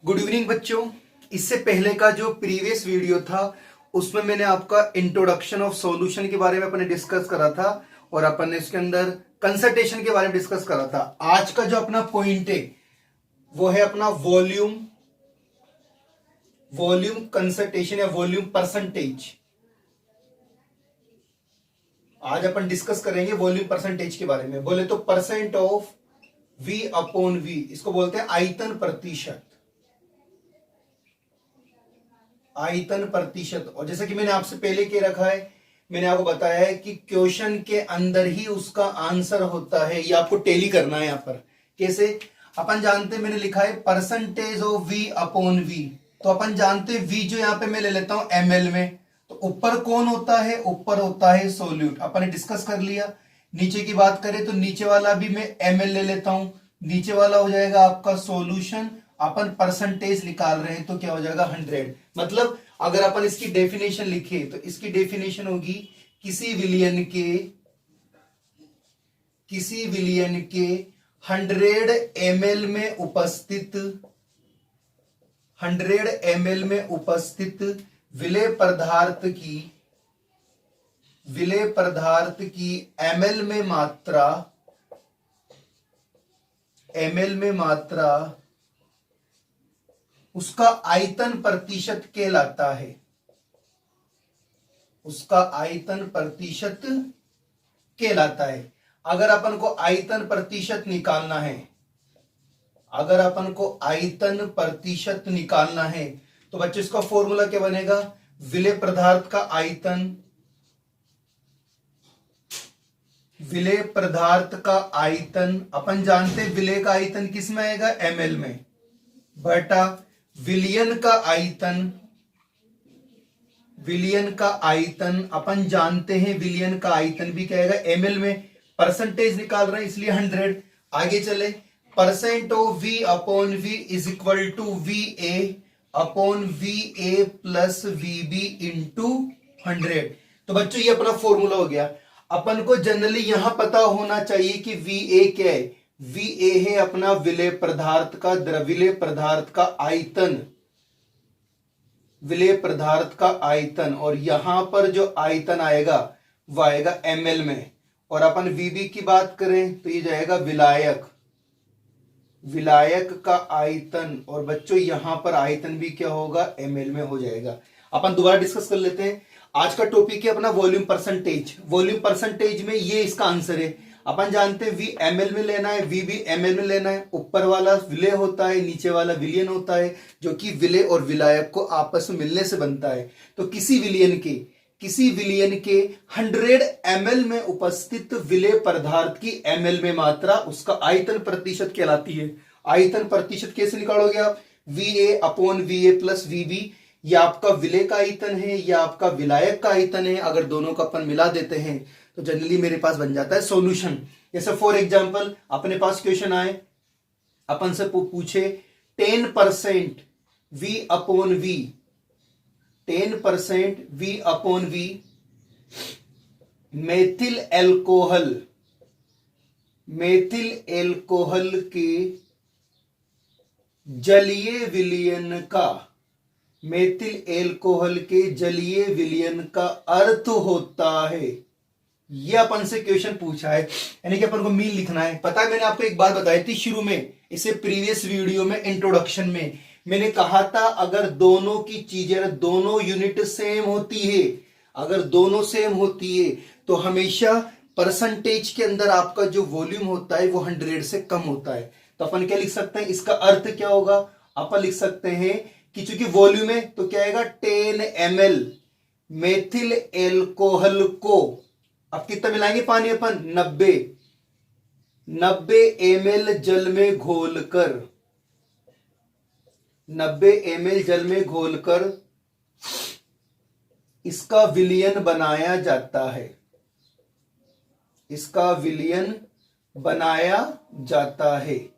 Good evening बच्चों। इससे पहले का जो प्रीवियस वीडियो था उसमें मैंने आपका इंट्रोडक्शन ऑफ सॉल्यूशन के बारे में अपने डिस्कस करा था और अपन ने इसके अंदर कंसंट्रेशन के बारे में डिस्कस करा था। आज का जो अपना पॉइंट है वो है अपना वॉल्यूम कंसंट्रेशन या वॉल्यूम परसेंटेज। आज अपन डिस्कस करेंगे वॉल्यूम परसेंटेज के बारे में। बोले तो percent of V upon V, इसको बोलते हैं आयतन प्रतिशत। आयतन प्रतिशत। और जैसे कि मैंने आपसे पहले कह रखा है, मैंने आपको बताया है कि क्वेश्चन के अंदर ही उसका आंसर होता है। ये आपको टैली करना है। यहां पर कैसे अपन जानते हैं, मैंने लिखा है percentage of V upon V। तो अपन जानते हैं V जो यहां पे मैं ले लेता हूं ml में, तो ऊपर कौन होता है? ऊपर होता है सोल्यूट। अपन ने डिस्कस कर लिया। नीचे की बात करें तो नीचे वाला भी मैं ml ले लेता हूं। नीचे वाला हो जाएगा आपका सॉल्यूशन। अपन परसेंटेज निकाल रहे हैं तो क्या हो जाएगा? 100। मतलब अगर अपन इसकी डेफिनेशन लिखे तो इसकी डेफिनेशन होगी किसी विलियन के 100 ml में उपस्थित 100 ml में उपस्थित विलेय पदार्थ की ml में मात्रा उसका आयतन प्रतिशत कहलाता है। उसका आयतन प्रतिशत कहलाता है। अगर अपन को आयतन प्रतिशत निकालना है, तो बच्चों इसका फॉर्मूला क्या बनेगा? विलेय पदार्थ का आयतन अपन जानते हैं। विलेय का आयतन किस में आएगा? ml में, बटा विलियन का आयतन अपन जानते हैं। विलियन का आयतन भी क्या आएगा? ml में। परसेंटेज निकाल रहे हैं इसलिए 100। आगे चले, percent of V upon V is equal to VA upon VA plus VB into 100। तो बच्चों ये अपना फॉर्मूला हो गया। अपन को जनरली यहां पता होना चाहिए कि VA क्या है। VA है अपना विलेय पदार्थ का आयतन, और यहां पर जो आयतन आएगा वह आएगा ml में। और अपन VB की बात करें तो ये जाएगा विलायक का आयतन, और बच्चों यहां पर आयतन भी क्या होगा? ml में हो जाएगा। अपन दोबारा डिस्कस कर लेते हैं। आज का टॉपिक है अपना वॉल्यूम परसेंटेज। वॉल्यूम परसेंटेज में ये इसका आंसर है। अपन जानते हैं V ml में लेना है, V भी ml में लेना है। ऊपर वाला विलेय होता है, नीचे वाला विलियन होता है, जो कि विलेय और विलायक को आपस में मिलने से बनता है। तो किसी विलियन के 100 ml में उपस्थित विलेय पदार्थ की ml में मात्रा उसका आयतन प्रतिशत कहलाती है। आयतन प्रतिशत कैसे निकालोगे आप? VA upon VA plus VB। यह आपका विलेय का आयतन है, या आपका विलायक का आयतन है। अगर दोनों का अपन मिला देते हैं तो जनरली मेरे पास बन जाता है सॉल्यूशन। जैसे फॉर एग्जांपल अपने पास क्वेश्चन आए, अपन से पूछे 10% V upon V, 10% V upon V methyl alcohol के जलीय विलयन का अर्थ होता है। यह अपन से क्वेश्चन पूछा है, यानी कि अपन को मीन लिखना है। पता है मैंने आपको एक बात बताई थी शुरू में, इसे प्रीवियस वीडियो में इंट्रोडक्शन में मैंने कहा था, अगर दोनों की चीजें, दोनों यूनिट सेम होती है, तो हमेशा परसेंटेज के अंदर आपका जो वॉल्यूम होता है वो 100 से कम होता है। तो अपन क्या लिख सकते हैं? इसका अर्थ क्या होगा? अपन लिख सकते हैं कि चूंकि वॉल्यूम है तो क्या आएगा? 10 ml मेथिल एल्कोहल को, अब कितना मिलाएंगे पानी? अपन 90 ml जल में घोलकर इसका विलयन बनाया जाता है।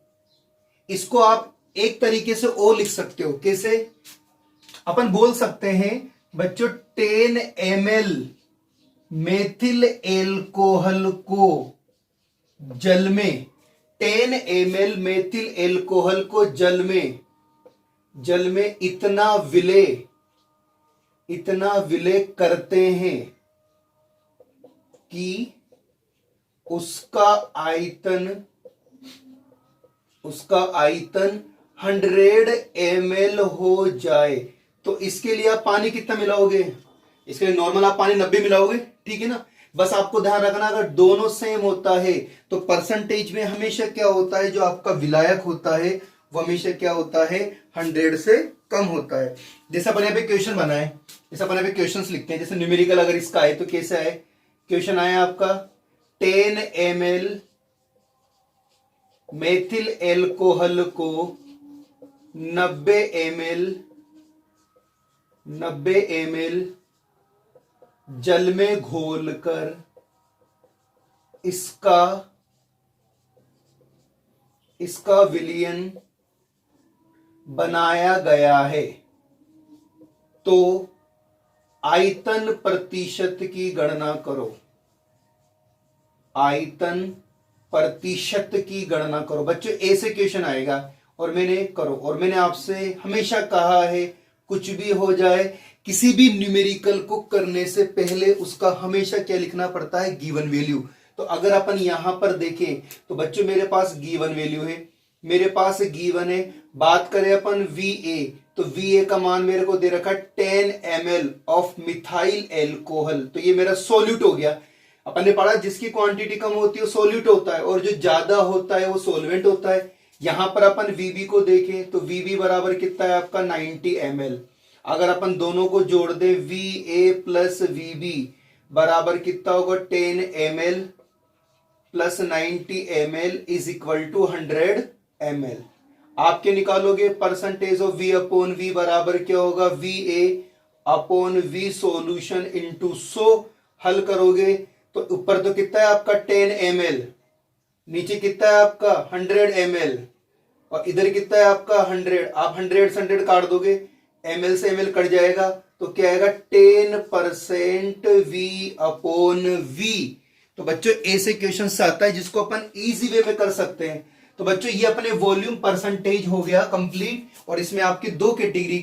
इसको आप एक तरीके से और लिख सकते हो। कैसे? अपन बोल सकते हैं बच्चों 10 ml मेथिल एल्कोहल को जल में 10 ml मेथिल एल्कोहल को जल में जल में इतना विलय करते हैं कि उसका आयतन 100 ml हो जाए। तो इसके लिए आप पानी कितना मिलाओगे? इसके लिए नॉर्मल आप पानी 90 मिलाओगे, ठीक है ना। बस आपको ध्यान रखना अगर दोनों सेम होता है तो परसेंटेज में हमेशा क्या होता है, जो आपका विलायक होता है वो हमेशा क्या होता है, 100 से कम होता है। जैसे अपन यहाँ पे क्वेश्चन बनाए, जैसे अपन यहाँ पे क्वेश्चंस लिखते हैं, जैसे न्यूमेरिकल अगर इसका है तो कैसे आए, क्वेश्चन आया आपका 10 ml मेथिल एल्कोहल को 90 ml जल में घोलकर इसका विलयन बनाया गया है, तो आयतन प्रतिशत की गणना करो। आयतन प्रतिशत की गणना करो। बच्चों ऐसे क्वेश्चन आएगा और मैंने आपसे हमेशा कहा है, कुछ भी हो जाए, किसी भी न्यूमेरिकल को करने से पहले उसका हमेशा क्या लिखना पड़ता है, गिवन वैल्यू। तो अगर अपन यहां पर देखें तो बच्चों मेरे पास गिवन वैल्यू है, मेरे पास गिवन है। बात करें अपन VA, तो VA का मान मेरे को दे रखा 10 ml ऑफ मिथाइल एल्कोहल, तो ये मेरा सोल्यूट हो गया। अपन ने पढ़ा जिसकी क्वांटिटी कम होती है वो सोल्यूट होता है और जो ज्यादा होता है वो सोलवेंट होता है। यहां पर अपन VB को देखें तो VB बराबर कितना है आपका 90 ml। अगर अपन दोनों को जोड़ दें VA प्लस VB बराबर कितना होगा 10 ml plus 90 ml is equal to 100 ml। आपके निकालोगे percentage of V upon V बराबर क्या होगा, VA upon V solution into 100। हल करोगे तो ऊपर तो कितना है आपका 10 ml, नीचे कितना है आपका 100 ml और इधर कितना है आपका 100। आप 100 से 100 काट दोगे, ml से ml कट जाएगा, तो क्या आएगा 10% V अपॉन V। तो बच्चों ऐसे क्वेश्चन आता है जिसको अपन इजी वे में कर सकते हैं। तो बच्चों ये अपने वॉल्यूम परसेंटेज हो गया कंप्लीट, और इसमें आपके दो कैटेगरी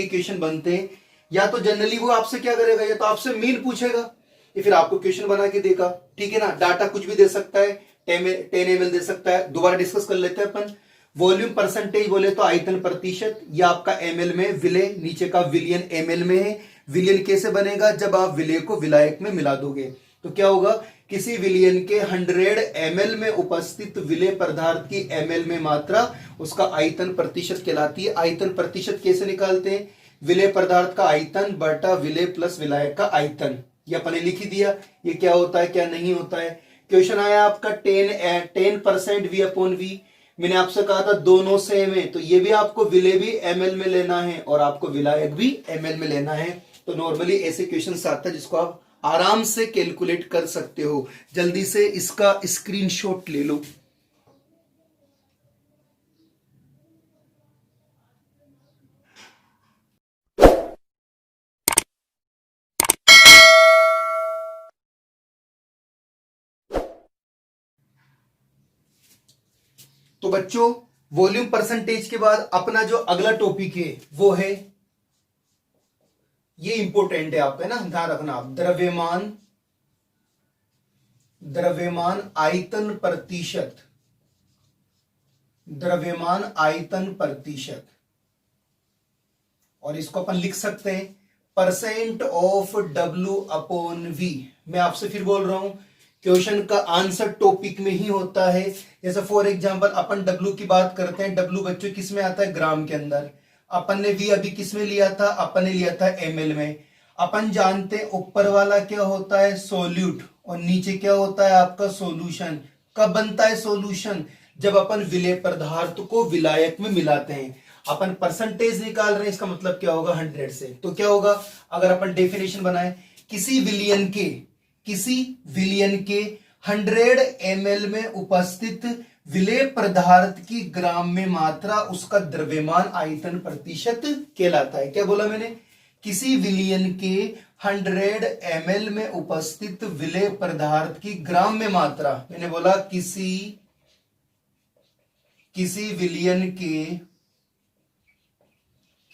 क्वेश्चन बनते हैं। या तो जनरली वो आपसे क्या करेगा, या तो आपसे मीन पूछेगा या फिर आपको क्वेश्चन बना के देगा, ठीक है ना। डाटा कुछ भी दे सकता है, 10 ml दे सकता है। दोबारा डिस्कस कर लेते हैं अपन। वॉल्यूम परसेंटेज बोले तो आयतन प्रतिशत, या आपका ml में, विलय नीचे का विलियन ml में है। विलियन कैसे बनेगा, जब आप विलय को विलायक में मिला दोगे तो क्या होगा, किसी विलियन के 100 ml में उपस्थित विलय पदार्थ की ml में मात्रा उसका आयतन प्रतिशत कहलाती है। आयतन प्रतिशत कैसे निकालते हैं, विलय पदार्थ का आयतन बटा विलय प्लस विलायक का आयतन। ये अपने लिख ही दिया, ये क्या होता है क्या नहीं होता है। क्वेश्चन आया आपका 10% V अपॉन V। मैंने आपसे कहा था दोनों सेम है, तो ये भी आपको विलय भी ml में लेना है और आपको विलायक भी ml में लेना है। तो नॉर्मली ऐसे क्वेश्चन आता है जिसको आप आराम से कैलकुलेट कर सकते हो। जल्दी से इसका स्क्रीनशॉट ले लो। तो बच्चों वॉल्यूम परसेंटेज के बाद अपना जो अगला टॉपिक है वो है, ये इंपॉर्टेंट है आप, है ना, ध्यान रखना आप, द्रव्यमान आयतन प्रतिशत। द्रव्यमान आयतन प्रतिशत, और इसको अपन लिख सकते हैं percent of W upon V। मैं आपसे फिर बोल रहा हूं, क्वेश्चन का आंसर टॉपिक में ही होता है। जैसे फॉर एग्जांपल अपन W की बात करते हैं, W बच्चों किस में आता है, ग्राम के अंदर। अपन ने V अभी किस में लिया था, अपन ने लिया था ml में। अपन जानते हैं ऊपर वाला क्या होता है, सोल्यूट, और नीचे क्या होता है आपका सोल्यूशन। कब बनता है सोल्यूशन, जब अपन विलय पदार्थ को विलायक में मिलाते हैं। अपन परसेंटेज निकाल रहे हैं, इसका मतलब क्या होगा 100 से। तो क्या होगा, अगर अपन डेफिनेशन बनाए, किसी विलियन के 100 ml में उपस्थित विलय पदार्थ की ग्राम में मात्रा उसका द्रव्यमान आयतन प्रतिशत कहलाता है। क्या बोला मैंने, किसी विलियन के 100 ml में उपस्थित विलय पदार्थ की ग्राम में मात्रा, मैंने बोला किसी विलियन के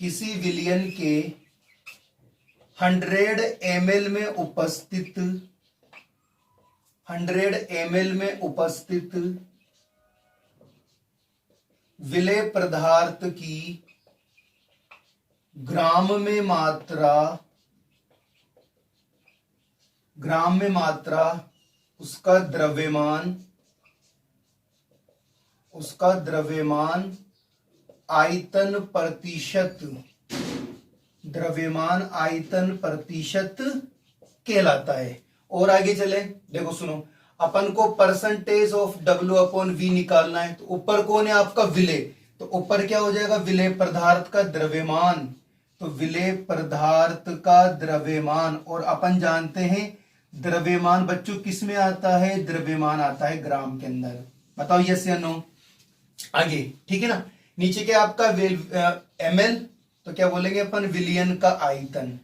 किसी विलयन के 100 ml में उपस्थित 100 ml में उपस्थित विलेय पदार्थ की ग्राम में मात्रा उसका द्रव्यमान आयतन प्रतिशत कहलाता है। और आगे चले, देखो सुनो, अपन को परसेंटेज ऑफ W/V निकालना है। तो ऊपर कौन है आपका विलेय, तो ऊपर क्या हो जाएगा, विलेय पदार्थ का द्रव्यमान। तो विलेय पदार्थ का द्रव्यमान, और अपन जानते हैं द्रव्यमान बच्चों किस में आता है, द्रव्यमान आता है ग्राम के अंदर। बताओ यस या नो। आगे ठीक है ना, नीचे क्या आपका ml, तो क्या बोलेंगे अपन, विलयन का आयतन।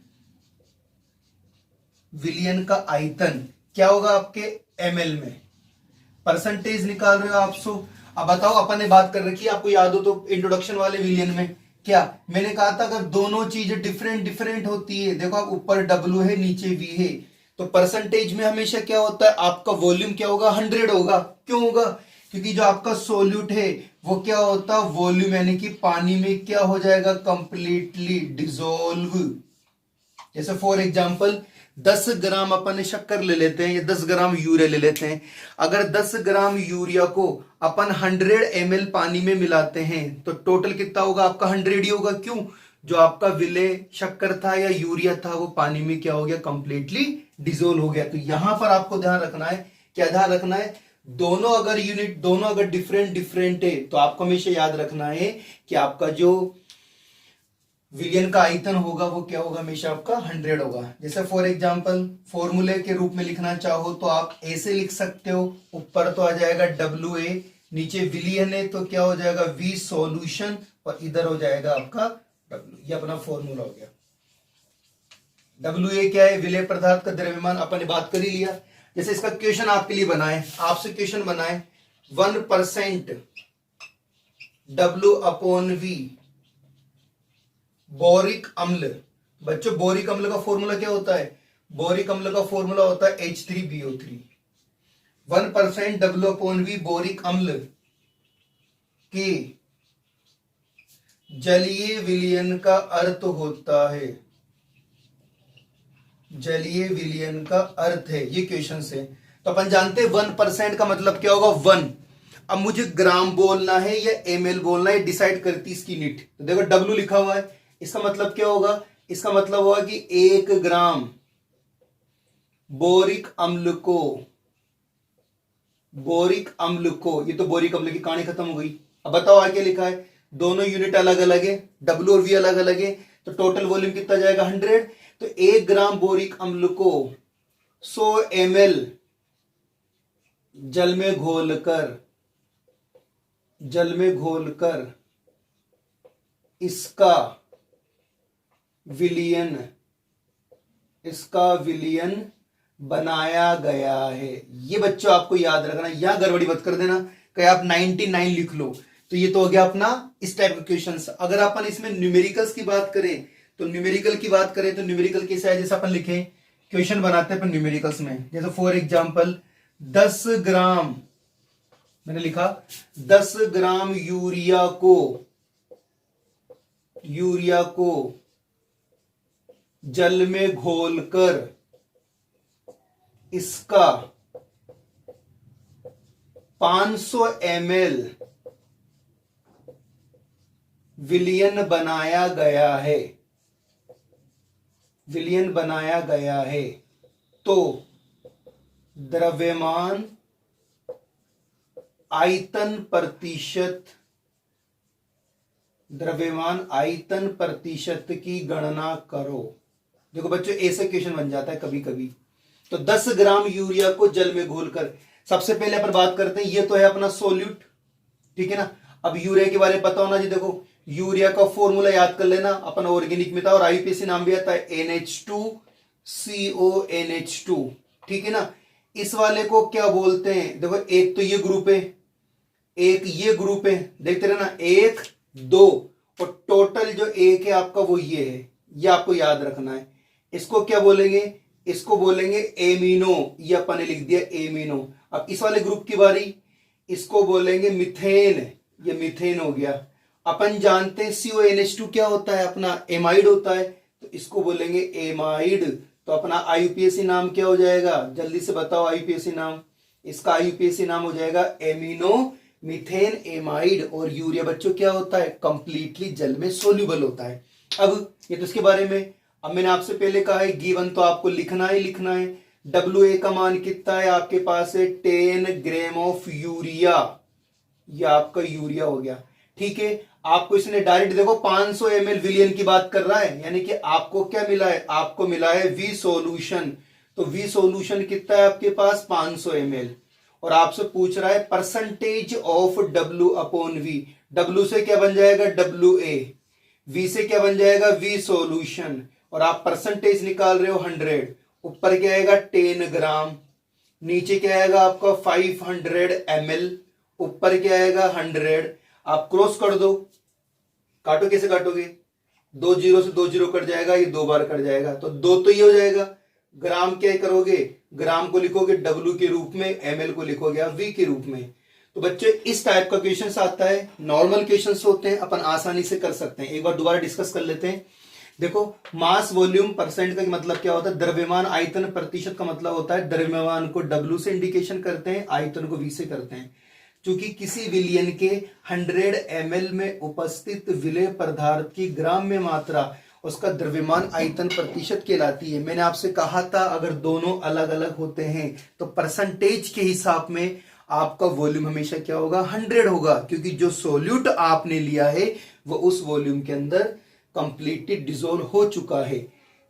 विलयन का आयतन क्या होगा आपके ml में, परसेंटेज निकाल रहे हो आप। सो अब बताओ, अपन ने बात कर रखी है, आपको याद हो तो इंट्रोडक्शन वाले विलयन में क्या मैंने कहा था, अगर दोनों चीजें डिफरेंट होती है, देखो आप ऊपर W है नीचे V है, तो परसेंटेज में हमेशा क्या होता है, आपका वॉल्यूम क्या होगा, 100 होगा। क्यों होगा, क्योंकि जो आपका सोल्यूट है वो क्या होता है, वॉल्यूम यानी कि पानी में क्या हो जाएगा, कंप्लीटली डिसॉल्व। जैसे फॉर एग्जांपल 10 ग्राम अपन शक्कर ले लेते हैं या 10 ग्राम यूरिया ले लेते हैं। अगर 10 ग्राम यूरिया को अपन 100 ml पानी में मिलाते हैं तो टोटल कितना होगा आपका, 100 ही होगा। क्यों, जो आपका विलेय शक्कर था या यूरिया था वो पानी में क्या हो गया, कंप्लीटली डिसॉल्व हो गया। तो यहां पर आपको ध्यान रखना है, क्या ध्यान रखना है, दोनों अगर डिफरेंट है तो आपको हमेशा याद रखना है कि आपका जो विलयन का आयतन होगा वो क्या होगा, हमेशा आपका 100 होगा। जैसे फॉर एग्जांपल फॉर्मूले के रूप में लिखना चाहो तो आप ऐसे लिख सकते हो, ऊपर तो आ जाएगा WA, नीचे विलयन है तो क्या हो जाएगा V सॉल्यूशन, और इधर हो जाएगा आपका W। ये अपना फॉर्मूला हो गया। WA क्या है, विलेय पदार्थ का द्रव्यमान, अपन ने बात कर ही लिया। जैसे इसका क्वेश्चन आपके लिए बनाए, आपसे क्वेश्चन बनाए 1% W/V बोरिक अम्ल। बच्चों बोरिक अम्ल का फॉर्मूला क्या होता है, बोरिक अम्ल का फॉर्मूला होता है H3BO3। 1% W/V बोरिक अम्ल के जलीय विलयन का अर्थ होता है, जलीय विलयन का अर्थ है, ये क्वेश्चन से। तो अपन जानते हैं 1% का मतलब क्या होगा, 1। अब मुझे ग्राम बोलना है या ml बोलना है, डिसाइड करती इसकी यूनिट। तो देखो W लिखा हुआ है, इसका मतलब क्या होगा, इसका मतलब होगा कि 1 ग्राम बोरिक अम्ल को, ये तो बोरिक अम्ल की कहानी खत्म हो गई। अब बताओ आगे लिखा है, दोनों यूनिट अलग अलग है, W और V अलग अलग है, तो टोटल वॉल्यूम कितना जाएगा 100। तो 1 ग्राम बोरिक अम्ल को 100 ml जल में घोलकर इसका विलयन बनाया गया है। ये बच्चों आपको याद रखना, यहां गड़बड़ी मत कर देना कहीं आप 99 लिख लो। तो ये तो हो गया अपना इस टाइप का क्वेश्चन। अगर अपन इसमें न्यूमेरिकल्स की बात करें तो न्यूमेरिकल कैसा है, जैसे अपन लिखे क्वेश्चन बनाते हैं अपन न्यूमेरिकल्स में। जैसे फॉर एग्जांपल 10 ग्राम, मैंने लिखा 10 ग्राम यूरिया को जल में घोलकर इसका 500 ml विलयन बनाया गया है, तो द्रव्यमान आयतन प्रतिशत की गणना करो। देखो बच्चों ऐसे क्वेश्चन बन जाता है कभी कभी। तो 10 ग्राम यूरिया को जल में घोलकर, सबसे पहले अपन बात करते हैं, ये तो है अपना सोल्यूट, ठीक है ना। अब यूरिया के बारे में पता होना जी। देखो यूरिया का फॉर्मूला याद कर लेना, अपन ऑर्गेनिक में था और IUPAC नाम भी आता है NH2CONH2, ठीक है ना। इस वाले को क्या बोलते हैं, देखो एक तो ये ग्रुप है, एक ये ग्रुप है, देखते रहना 1 2, और टोटल जो एक है आपका वो ये है, ये आपको याद रखना है। इसको क्या बोलेंगे, इसको बोलेंगे एमिनो, ये अपन ने लिख दिया एमिनो। अब इस वाले ग्रुप की बारी, इसको बोलेंगे मिथेन, ये मिथेन हो गया। अपन जानते हैं CONH2 क्या होता है अपना, एमाइड होता है, तो इसको बोलेंगे एमाइड। तो अपना IUPAC नाम क्या हो जाएगा, जल्दी से बताओ IUPAC नाम। इसका IUPAC नाम हो जाएगा एमिनो मिथेन एमाइड। और यूरिया बच्चों क्या होता है, कंप्लीटली जल में सोल्यूबल होता है। अब ये तो इसके बारे में। अब मैंने आपसे पहले कहा है गिवन तो आपको लिखना ही लिखना है। WA का मान कितना है आपके पास है, 10 ग्राम ऑफ यूरिया, ये आपका यूरिया हो गया। ठीक है, आपको इसने डायरेक्ट देखो 500 ml विलियन की बात कर रहा है, यानी कि आपको क्या मिला है, आपको मिला है V सॉल्यूशन। तो V सॉल्यूशन कितना है आपके पास, 500 ml। और आपसे पूछ रहा है percentage of W upon V। W से क्या बन जाएगा, WA, V से क्या बन जाएगा, V सॉल्यूशन, और आप परसेंटेज निकाल रहे हो 100। ऊपर क्या आएगा 10 ग्राम, नीचे क्या आएगा आपका 500 ml, ऊपर क्या आएगा 100। आप क्रॉस कर दो, काटो, कैसे काटोगे, 2 जीरो से 2 जीरो कट जाएगा, ये 2 बार कट जाएगा, तो 2 तो ये हो जाएगा। ग्राम क्या करोगे, ग्राम को लिखोगे W के रूप में, ml को लिखोगे आप V के रूप में। तो बच्चे इस टाइप का क्वेश्चन आता है, नॉर्मल क्वेश्चन होते हैं, अपन आसानी से कर सकते हैं। एक बार दोबारा डिस्कस कर लेते हैं। देखो मास वॉल्यूम परसेंट का मतलब क्या होता है, द्रव्यमान आयतन प्रतिशत का मतलब होता है द्रव्यमान को W से इंडिकेशन करते हैं, आयतन को V से करते हैं। क्योंकि किसी विलियन के 100 ml में उपस्थित विलेय पदार्थ की ग्राम में मात्रा उसका द्रव्यमान आयतन प्रतिशत कहलाती है। मैंने आपसे कहा था अगर दोनों अलग अलग होते हैं तो परसेंटेज के हिसाब में आपका वॉल्यूम हमेशा क्या होगा, 100 होगा, क्योंकि जो सोल्यूट आपने लिया है वो उस वॉल्यूम के अंदर कंप्लीटली डिसोल्व हो चुका है।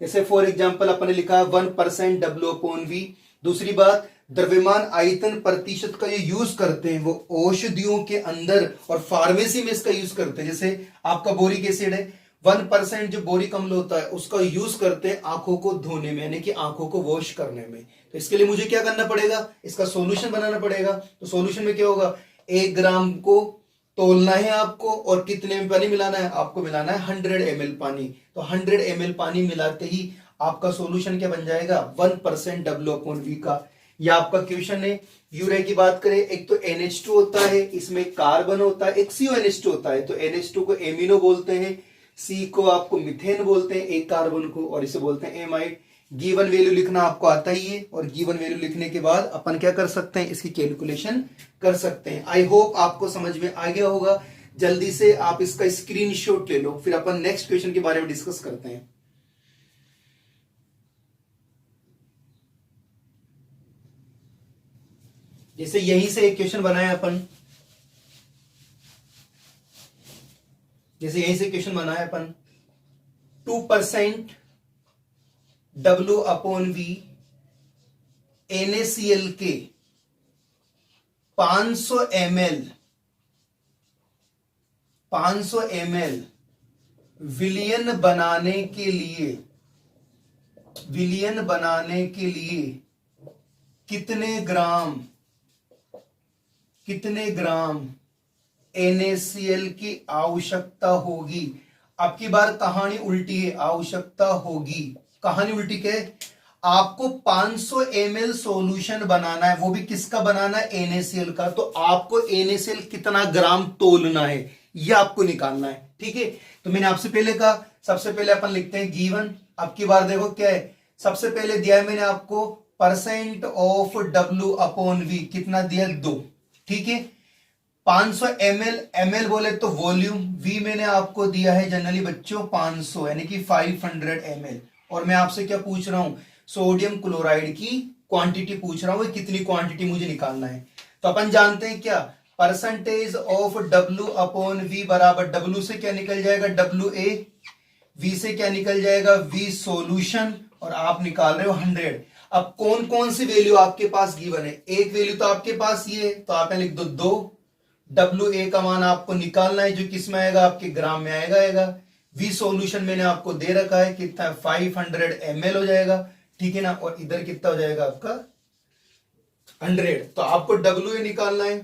जैसे फॉर एग्जांपल अपन ने लिखा है 1% W अपॉन V। दूसरी बात, द्रव्यमान आयतन प्रतिशत का ये यूज करते हैं वो औषधियों के अंदर और फार्मेसी में इसका यूज करते हैं। जैसे आपका बोरिक एसिड है, 1% जो बोरिक अम्ल होता है उसका यूज करते हैं आंखों को धोने में, यानी कि आंखों को वॉश करने में। तो इसके लिए मुझे क्या करना पड़ेगा, इसका सॉल्यूशन बनाना पड़ेगा। तो सॉल्यूशन में क्या होगा, 1 ग्राम को तोलना है आपको और कितने में पानी मिलाना है, आपको मिलाना है 100 ml पानी। तो 100 ml पानी मिलाते ही आपका सॉल्यूशन क्या बन जाएगा, 1% W अपॉन V का। यह आपका क्वेश्चन है। यूरिया की बात करें, एक तो NH2 होता है, इसमें कार्बन होता है, एक CONH2 होता है। तो NH2 को एमिनो बोलते हैं, C को आपको मिथेन बोलते हैं एक कार्बन को, और इसे बोलते हैं एमाइड। गिवन वैल्यू लिखना आपको आता ही है, और गिवन वैल्यू लिखने के बाद अपन क्या कर सकते हैं, इसकी कैलकुलेशन कर सकते हैं। आई होप आपको समझ में आ गया होगा। जल्दी से आप इसका स्क्रीनशॉट ले लो, फिर अपन नेक्स्ट क्वेश्चन के बारे में डिस्कस करते हैं। जैसे यहीं से एक क्वेश्चन बनाया अपन, जैसे यहीं से क्वेश्चन बनाया अपन, 2% W अपॉन V NaCl के 500 ml विलियन बनाने के लिए कितने ग्राम NaCl की आवश्यकता होगी। अब की बार कहानी उल्टी है, आवश्यकता होगी, कहानी उल्टी क्या है, आपको 500 ml सॉल्यूशन बनाना है, वो भी किसका बनाना है, NaCl का। तो आपको NaCl कितना ग्राम तोलना है ये आपको निकालना है। ठीक है, तो मैंने आपसे पहले कहा सबसे पहले अपन लिखते हैं गिवन। अब की बार देखो क्या है, सबसे पहले दिया है मैंने आपको percent of W upon V, कितना दिया 2। ठीक है, 500 ml बोले तो वॉल्यूम, V मैंने आपको दिया है जनरली बच्चों 500, यानी कि 500 ml। और मैं आपसे क्या पूछ रहा हूं, सोडियम क्लोराइड की क्वांटिटी पूछ रहा हूं, कितनी क्वांटिटी मुझे निकालना है। तो अपन जानते हैं क्या, percentage of W upon V बराबर W से क्या निकल जाएगा, WA, V से क्या निकल जाएगा, V सॉल्यूशन, और आप निकाल रहे हो 100। अब कौन कौन सी वैल्यू आपके पास गिवन है, एक वैल्यू तो आपके पास ये है, तो आप लिख दो 2। WA का मान आपको निकालना है जो किस में आएगा, आपके ग्राम में आएगा। V सॉल्यूशन मैंने आपको दे रखा है, कितना 500 ml हो जाएगा। ठीक है ना, और इधर कितना हो जाएगा आपका 100। तो आपको WA निकालना है,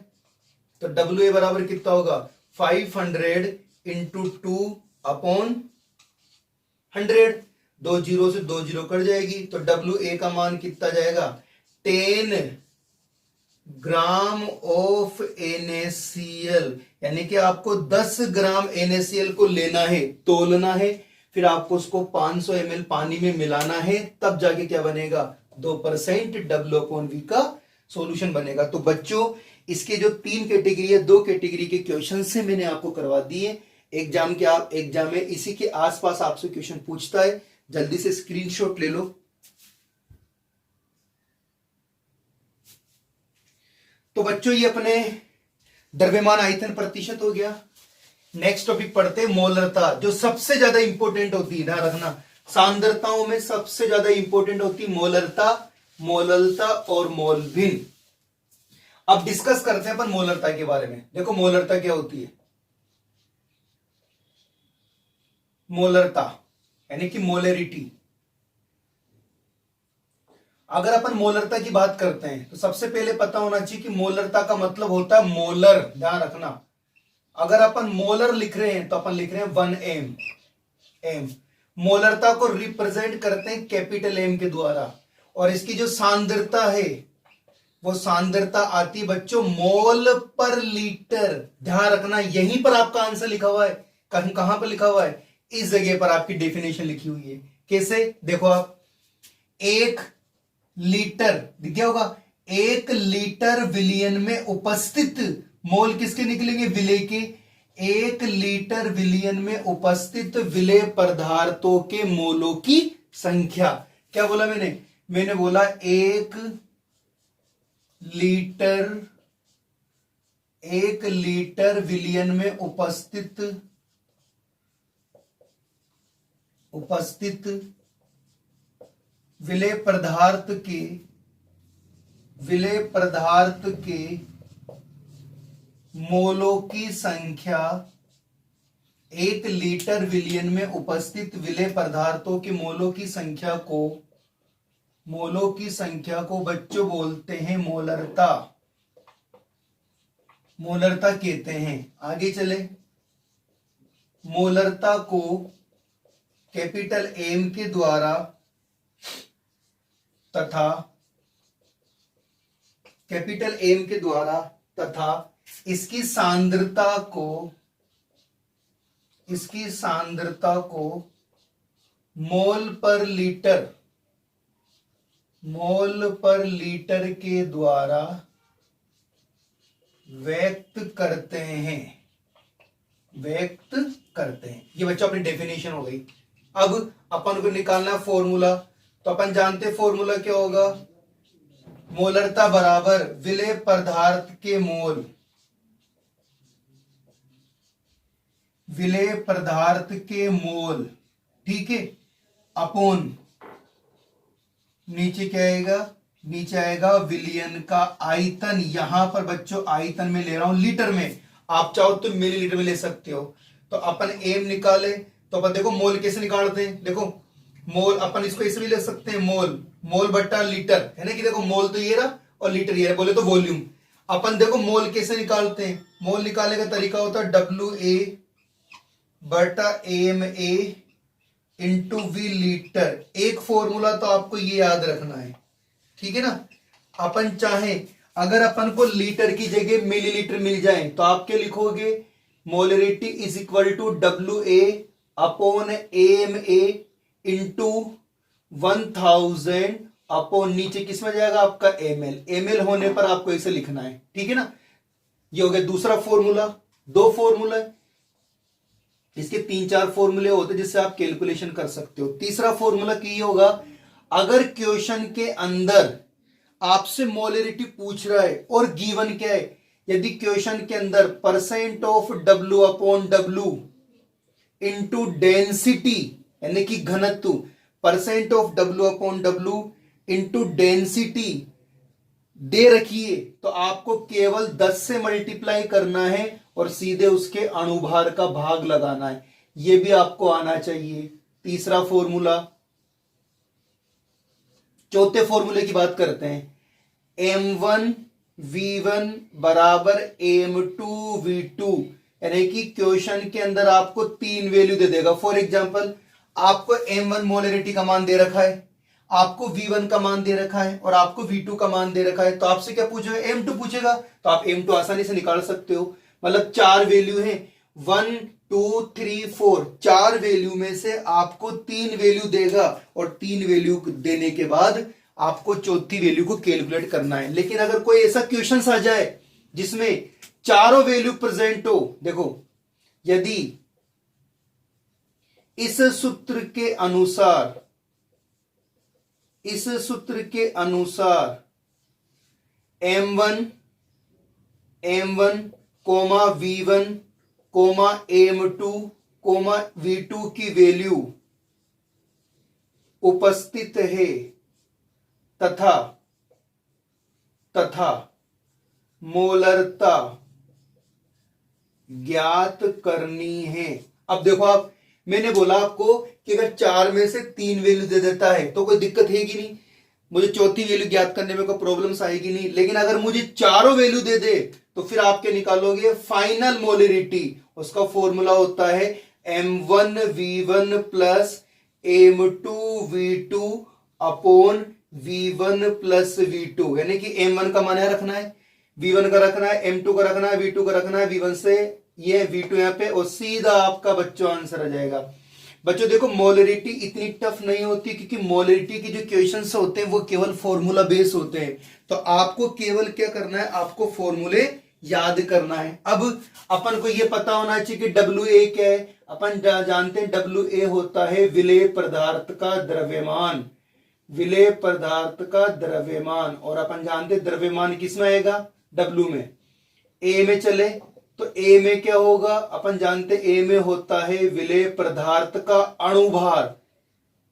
तो WA बराबर कितना होगा, 500 इंटू 2/100। 2 जीरो से 2 जीरो कट जाएगी, तो WA का मान कितना जाएगा? 10 ग्राम ऑफ NaCl, यानी कि आपको 10 ग्राम NaCl को लेना है, तोलना है, फिर आपको उसको 500 ml पानी में मिलाना है, तब जाके क्या बनेगा? 2% W/V का सॉल्यूशन बनेगा। तो बच्चों, इसके जो 3 कैटेगरी है, 2 कैटेगरी के क्वेश्चन से मैंने आपको करवा दिए एग्जाम में इसी के आसपास आपसे क्वेश्चन पूछता है, जल्दी से स्क्रीनशॉट ले लो। तो बच्चों, ये अपने द्रव्यमान आयतन प्रतिशत हो गया। नेक्स्ट टॉपिक पढ़ते हैं मोलरता, जो सबसे ज्यादा इंपॉर्टेंट होती है, ध्यान रखना। सांद्रताओं में सबसे ज्यादा इंपॉर्टेंट होती है मोलरता, मोललता और मोलभिन्न। अब डिस्कस करते हैं अपन मोलरता के बारे में। देखो मोलरता क्या होती है। मोलरता यानी कि मोलरिटी। अगर अपन मोलरता की बात करते हैं तो सबसे पहले पता होना चाहिए कि मोलरता का मतलब होता है मोलर। ध्यान रखना, अगर अपन मोलर लिख रहे हैं तो अपन लिख रहे हैं 1 m। मोलरता को रिप्रेजेंट करते हैं कैपिटल M के द्वारा, और इसकी जो सांद्रता है वो सांद्रता आती है बच्चों मोल पर लीटर। ध्यान रखना, यहीं पर आपका आंसर लिखा हुआ है। कहां पर लिखा हुआ है? इस जगह पर आपकी डेफिनेशन लिखी हुई है। कैसे? देखो आप, 1 लीटर दिख गया होगा, 1 लीटर विलयन में उपस्थित मोल किसके निकलेंगे? विलेय के। 1 लीटर विलयन में उपस्थित विलेय पदार्थों के मोलों की संख्या। क्या बोला मैंने? मैंने बोला 1 लीटर विलयन में उपस्थित विलेय पदार्थ के मोलों की संख्या, 1 लीटर विलयन में उपस्थित विलेय पदार्थों के मोलों की संख्या को बच्चों बोलते हैं मोलरता। मोलरता कहते हैं। आगे चले, मोलरता को कैपिटल M के द्वारा तथा इसकी सांद्रता को मोल पर लीटर के द्वारा व्यक्त करते हैं। ये बच्चों अपनी डेफिनेशन हो गई। अब अपन को निकालना है फॉर्मूला, तो अपन जानते हैं फॉर्मूला क्या होगा? मोलरता बराबर विलेय पदार्थ के मोल, ठीक है, अपॉन नीचे क्या आएगा? नीचे आएगा विलयन का आयतन। यहां पर बच्चों आयतन में ले रहा हूं लीटर में, आप चाहो तो मिलीलीटर में ले सकते हो। तो अपन M निकाले तो अपन देखो मोल कैसे निकालते हैं। देखो मोल अपन इसको ऐसे भी ले सकते हैं, मोल बट्टा लीटर, है ना कि देखो मोल तो ये रहा और लीटर ये रहा, बोले तो वॉल्यूम। अपन देखो मोल कैसे निकालते हैं। मोल निकालने का तरीका होता है WA बटा AMA इंटू V लीटर। एक फॉर्मूला तो आपको ये याद रखना है, ठीक है ना। अपन चाहे अगर अपन को लीटर की जगह मिलीलीटर मिल जाए तो आप क्या लिखोगे? Molarity is equal to WA upon AMA into 1000 upon नीचे किस में जाएगा आपका ml होने पर आपको इसे लिखना है, ठीक है ना। ये हो गया दूसरा फॉर्मूला। 2 फॉर्मूला, इसके 3-4 फॉर्मूले होते जिससे आप कैलकुलेशन कर सकते हो। तीसरा फॉर्मूला की होगा, अगर क्वेश्चन के अंदर आपसे मोलरिटी पूछ रहा है और गिवन क्या है, यदि क्वेश्चन के अंदर % of W upon W into density यानी कि घनत्व, % of W upon W into density दे रखिए तो आपको केवल 10 से मल्टीप्लाई करना है और सीधे उसके अणुभार का भाग लगाना है। यह भी आपको आना चाहिए। तीसरा फॉर्मूला। चौथे फॉर्मूले की बात करते हैं। M1 V1 बराबर M2 V2, यानी कि क्वेश्चन के अंदर आपको 3 वैल्यू दे देगा। फॉर एग्जांपल आपको M1 मोलरिटी का मान दे रखा है, आपको V1 का मान दे रखा है और आपको V2 का मान दे रखा है। तो आपसे क्या पूछेगा? M2 पूछेगा। तो आप M2 आसानी से निकाल सकते हो। मतलब 4 वैल्यू है, 1 2 3 4, 4 वैल्यू में से आपको 3 वैल्यू देगा और 3 वैल्यू देने के बाद आपको चौथी वैल्यू को कैलकुलेट करना है। लेकिन अगर कोई ऐसा क्वेश्चन आ जाए जिसमें चारों वैल्यू प्रेजेंट हो, देखो यदि इस सूत्र के अनुसार M1 V1 M2 V2 की वैल्यू उपस्थित है तथा मोलरता ज्ञात करनी है। अब देखो आप, मैंने बोला आपको कि अगर 4 में से 3 वैल्यू दे देता है तो कोई दिक्कत है कि नहीं, मुझे चौथी वैल्यू ज्ञात करने में कोई प्रॉब्लम्स आएगी नहीं। लेकिन अगर मुझे चारों वैल्यू दे दे तो फिर आप क्या निकालोगे? Final molarity. उसका फॉर्मूला होता है M1 V1 plus M2 V2 upon V1 plus V2। यानी कि M1 का मान रखना है, V1 का रखना है, M2 का रखना है, V2 का रखना है, V1 से ये V2 यहां पे, और सीधा आपका बच्चों आंसर आ जाएगा। बच्चों देखो मोलरिटी इतनी टफ नहीं होती, क्योंकि मोलरिटी की जो क्वेश्चंस होते हैं वो केवल फॉर्मूला बेस होते हैं। तो आपको केवल क्या करना है? आपको फॉर्मूले याद करना है। अब अपन को ये पता होना चाहिए कि WA क्या है। अपन जानते हैं WA होता है विलेय पदार्थ का द्रव्यमान, विलेय पदार्थ का द्रव्यमान। और अपन जानते हैं द्रव्यमान किसमें आएगा? W में। A में चले तो A में क्या होगा? अपन जानते हैं A में होता है विलेय पदार्थ का अणुभार,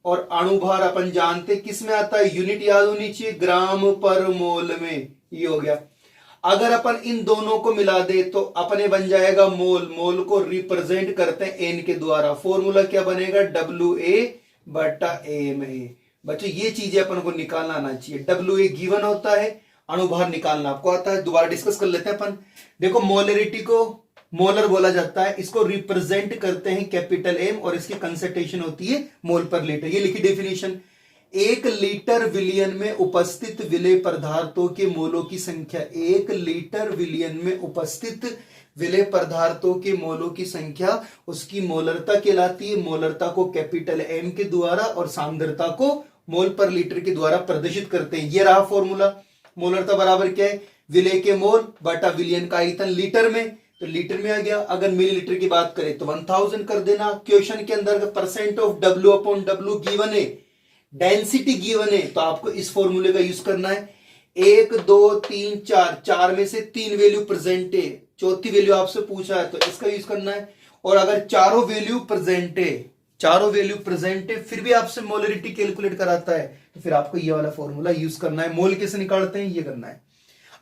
और अणुभार अपन जानते किस में आता है? यूनिट याद होनी चाहिए, ग्राम पर मोल में। ये हो गया। अगर अपन इन दोनों को मिला दे तो अपने बन जाएगा मोल। मोल को रिप्रेजेंट करते हैं N के द्वारा। फॉर्मूला क्या बनेगा? WA बटा AMA। बच्चों ये चीजें अपन को निकालना आना चाहिए। WA गिवन होता है, अणुभार निकालना आपको आता है। दोबारा डिस्कस कर लेते हैं अपन। देखो मोलरिटी को मोलर बोला जाता है, इसको रिप्रेजेंट करते हैं कैपिटल M, और इसकी कंसंट्रेशन होती है मोल पर लीटर। ये लिखी डेफिनेशन। 1 लीटर विलियन में उपस्थित विलेय पदार्थों के मोलों की संख्या, 1 लीटर विलियन में उपस्थित विलेय पदार्थों के मोलों की संख्या उसकी मोलरता कहलाती है। मोलरता को कैपिटल M के द्वारा और सांद्रता को मोल पर लीटर के द्वारा प्रदर्शित करते हैं। ये रहा फॉर्मूला। मोलरता बराबर क्या है? विलेय के मोल बटा विलियन का आयतन लीटर में, तो लीटर में आ गया। अगर मिलीलीटर की बात करें तो 1000 कर देना। क्वेश्चन के अंदर percent of W upon W given है, डेंसिटी गिवन है, तो आपको इस फॉर्मूले का यूज करना है। 1 2 3 4, 4 में से 3 वैल्यू प्रेजेंट है, चौथी वैल्यू आपसे पूछा है तो इसका यूज करना है। और अगर चारों वैल्यू प्रेजेंट है, फिर भी आपसे मोलरिटी कैलकुलेट कराता है, तो फिर आपको ये वाला फॉर्मूला यूज करना है। मोल कैसे निकालते हैं ये करना है।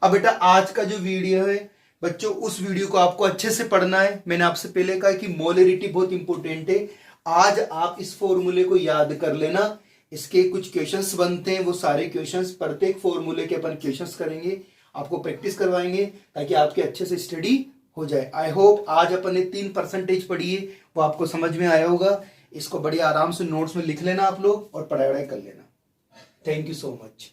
अब बेटा आज का जो वीडियो है बच्चों, उस वीडियो को आपको अच्छे से पढ़ना है। मैंने आपसे पहले कहा कि मोलरिटी बहुत इंपॉर्टेंट है। आज आप इस फॉर्मूले को याद कर लेना। इसके कुछ क्वेश्चंस बनते हैं, वो सारे क्वेश्चंस प्रत्येक फॉर्मूले के अपन क्वेश्चंस करेंगे, आपको प्रैक्टिस करवाएंगे ताकि आपके अच्छे से स्टडी हो जाए। आई होप आज अपन ने 3% पढ़ी है वो आपको समझ में आया होगा। इसको बड़ी आराम से नोट्स में लिख लेना आप लोग और पढ़ाई कर लेना। Thank you so much.